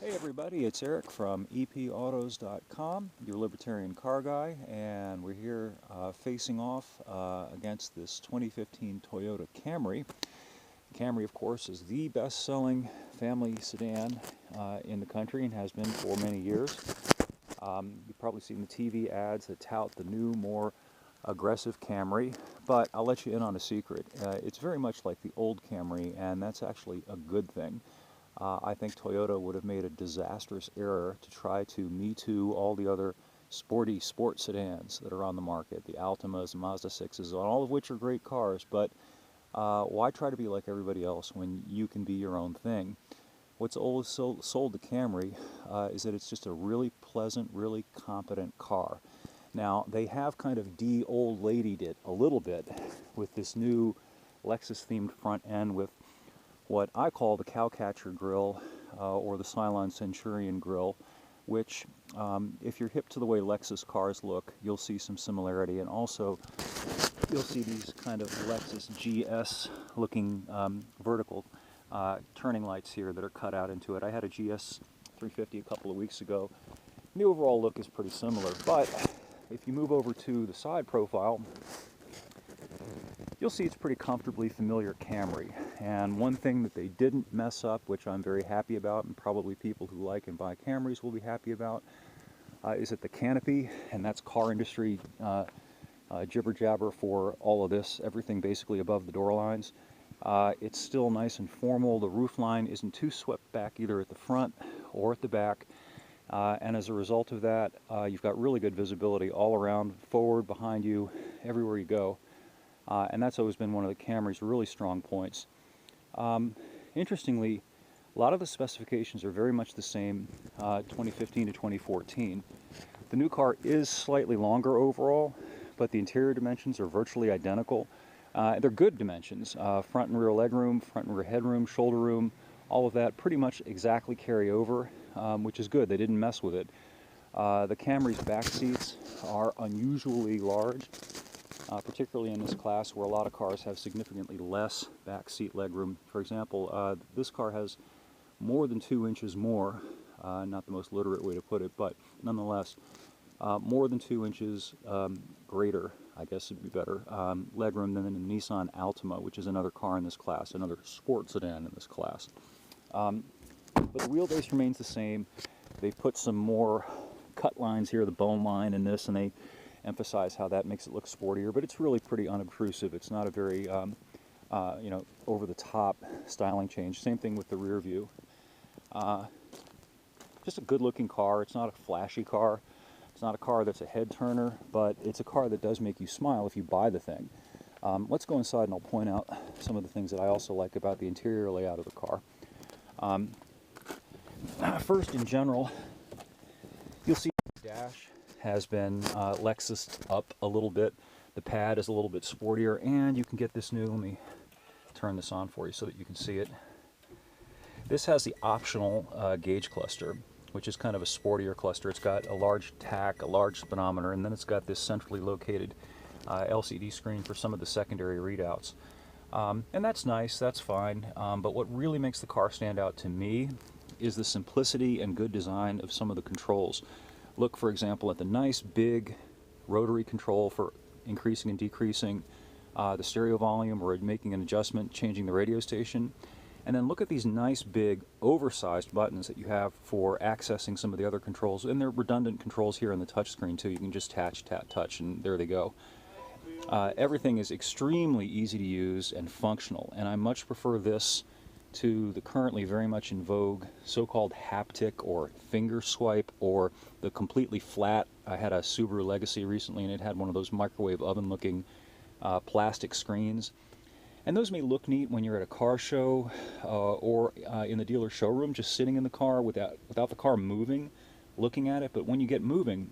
Hey everybody, it's Eric from epautos.com, your Libertarian car guy, and we're here facing off against this 2015 Toyota Camry. Camry, of course, is the best-selling family sedan in the country and has been for many years. You've probably seen the TV ads that tout the new, more aggressive Camry, but I'll let you in on a secret. It's very much like the old Camry, and that's actually a good thing. I think Toyota would have made a disastrous error to try to Me Too all the other sporty sport sedans that are on the market, the Altimas, Mazda 6s, all of which are great cars, but why try to be like everybody else when you can be your own thing? What's always sold the Camry is that it's just a really pleasant, really competent car. Now, they have kind of de-old ladied it a little bit with this new Lexus-themed front end with what I call the Cowcatcher grille or the Cylon Centurion grille, which if you're hip to the way Lexus cars look, you'll see some similarity, and also you'll see these kind of Lexus GS looking vertical turning lights here that are cut out into it. I had a GS 350 a couple of weeks ago. The overall look is pretty similar, but if you move over to the side profile, you'll see it's pretty comfortably familiar Camry. And one thing that they didn't mess up, which I'm very happy about, and probably people who like and buy Camrys will be happy about, is that the canopy, and that's car industry jibber jabber for all of this, everything basically above the door lines. It's still nice and formal. The roof line isn't too swept back either at the front or at the back. And as a result of that, you've got really good visibility all around, forward, behind you, everywhere you go. And that's always been one of the Camry's really strong points. Interestingly, a lot of the specifications are very much the same 2015 to 2014. The new car is slightly longer overall, but the interior dimensions are virtually identical. They're good dimensions. Front and rear legroom, front and rear headroom, shoulder room, all of that pretty much exactly carry over, which is good. They didn't mess with it. The Camry's back seats are unusually large. Particularly in this class where a lot of cars have significantly less back seat legroom. For example, this car has more than 2 inches more, not the most literate way to put it, but nonetheless, more than 2 inches greater, I guess would be better, legroom than the Nissan Altima, which is another car in this class, another sport sedan in this class. But the wheelbase remains the same. They put some more cut lines here, the bone line in this, and they emphasize how that makes it look sportier, but it's really pretty unobtrusive. It's not a very, over-the-top styling change. Same thing with the rear view. Just a good-looking car. It's not a flashy car. It's not a car that's a head-turner, but it's a car that does make you smile if you buy the thing. Let's go inside and I'll point out some of the things that I also like about the interior layout of the car. First, in general, you'll see the dash has been Lexus'd up a little bit. The pad is a little bit sportier, and you can get this new, let me turn this on for you so that you can see it. This has the optional gauge cluster, which is kind of a sportier cluster. It's got a large tach, a large speedometer, and then it's got this centrally located LCD screen for some of the secondary readouts. And that's nice, that's fine, but what really makes the car stand out to me is the simplicity and good design of some of the controls. Look, for example, at the nice big rotary control for increasing and decreasing the stereo volume or making an adjustment, changing the radio station. And then look at these nice big oversized buttons that you have for accessing some of the other controls. And they're redundant controls here on the touchscreen too. You can just tap, touch, and there they go. Everything is extremely easy to use and functional. And I much prefer this to the currently very much in vogue so-called haptic or finger swipe or the completely flat. I had a Subaru Legacy recently and it had one of those microwave oven looking plastic screens. And those may look neat when you're at a car show or in the dealer showroom, just sitting in the car without the car moving, looking at it. But when you get moving,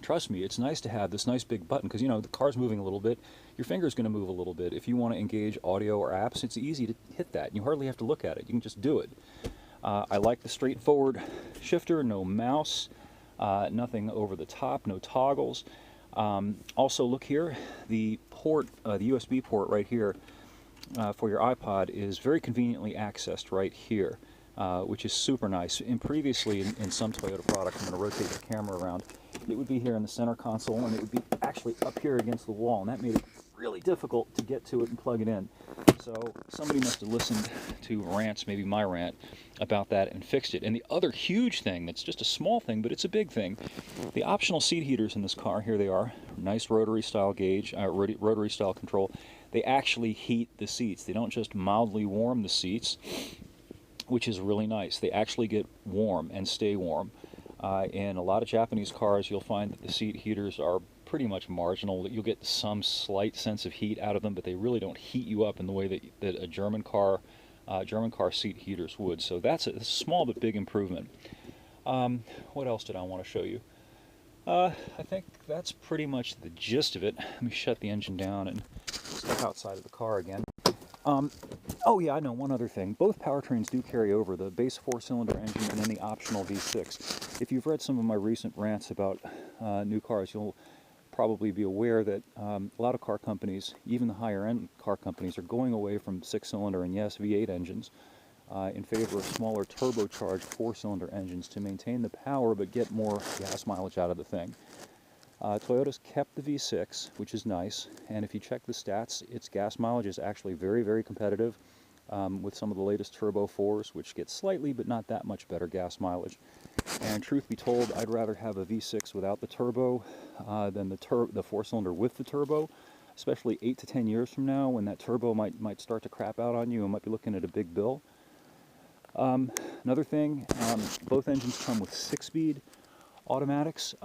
trust me, it's nice to have this nice big button because, you know, the car's moving a little bit. Your finger's going to move a little bit. If you want to engage audio or apps, it's easy to hit that. You hardly have to look at it. You can just do it. I like the straightforward shifter, no mouse, nothing over the top, no toggles. Also, look here, the port, the USB port right here for your iPod is very conveniently accessed right here. which is super nice. And previously, in some Toyota products, I'm going to rotate the camera around, it would be here in the center console, and it would be actually up here against the wall, and that made it really difficult to get to it and plug it in. So somebody must have listened to rants, maybe my rant, about that and fixed it. And the other huge thing, that's just a small thing, but it's a big thing, the optional seat heaters in this car, here they are, nice rotary style gauge, rotary style control. They actually heat the seats. They don't just mildly warm the seats, which is really nice. They actually get warm and stay warm. In a lot of Japanese cars, you'll find that the seat heaters are pretty much marginal. You'll get some slight sense of heat out of them, but they really don't heat you up in the way that a German car seat heaters would. So that's a small but big improvement. What else did I want to show you? I think that's pretty much the gist of it. Let me shut the engine down and step outside of the car again. Oh yeah, I know one other thing. Both powertrains do carry over, the base 4-cylinder engine and then the optional V6. If you've read some of my recent rants about new cars, you'll probably be aware that a lot of car companies, even the higher-end car companies, are going away from 6-cylinder and yes, V8 engines in favor of smaller turbocharged 4-cylinder engines to maintain the power but get more gas mileage out of the thing. Toyota's kept the V6, which is nice, and if you check the stats, its gas mileage is actually very, very competitive with some of the latest Turbo 4s, which get slightly but not that much better gas mileage. And truth be told, I'd rather have a V6 without the turbo than the 4-cylinder with the turbo, especially 8 to 10 years from now when that turbo might start to crap out on you and might be looking at a big bill. Another thing, both engines come with 6-speed automatics.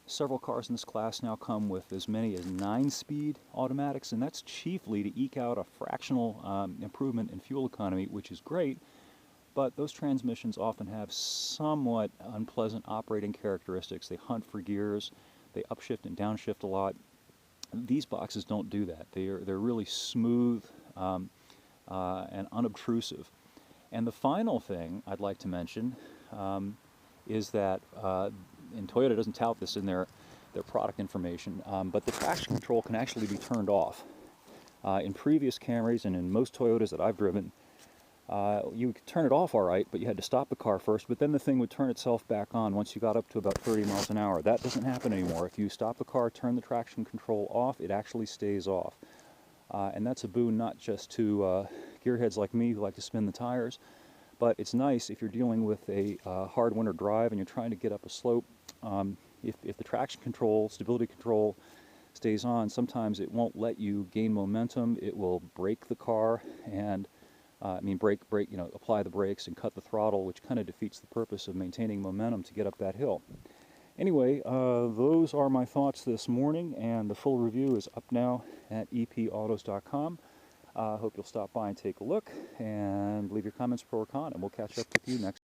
Several cars in this class now come with as many as 9-speed automatics, and that's chiefly to eke out a fractional improvement in fuel economy, which is great, but those transmissions often have somewhat unpleasant operating characteristics. They hunt for gears, they upshift and downshift a lot. These boxes don't do that. They're really smooth and unobtrusive. And the final thing I'd like to mention is that, and Toyota doesn't tout this in their product information, but the traction control can actually be turned off. In previous Camrys and in most Toyotas that I've driven, you could turn it off all right, but you had to stop the car first, but then the thing would turn itself back on once you got up to about 30 miles an hour. That doesn't happen anymore. If you stop the car, turn the traction control off, it actually stays off. And that's a boon not just to gearheads like me who like to spin the tires, but it's nice if you're dealing with a hard winter drive and you're trying to get up a slope. If the traction control, stability control stays on, sometimes it won't let you gain momentum. It will brake the car and apply the brakes and cut the throttle, which kind of defeats the purpose of maintaining momentum to get up that hill. Anyway, those are my thoughts this morning, and the full review is up now at epautos.com. I hope you'll stop by and take a look, and leave your comments pro or con, and we'll catch up with you next.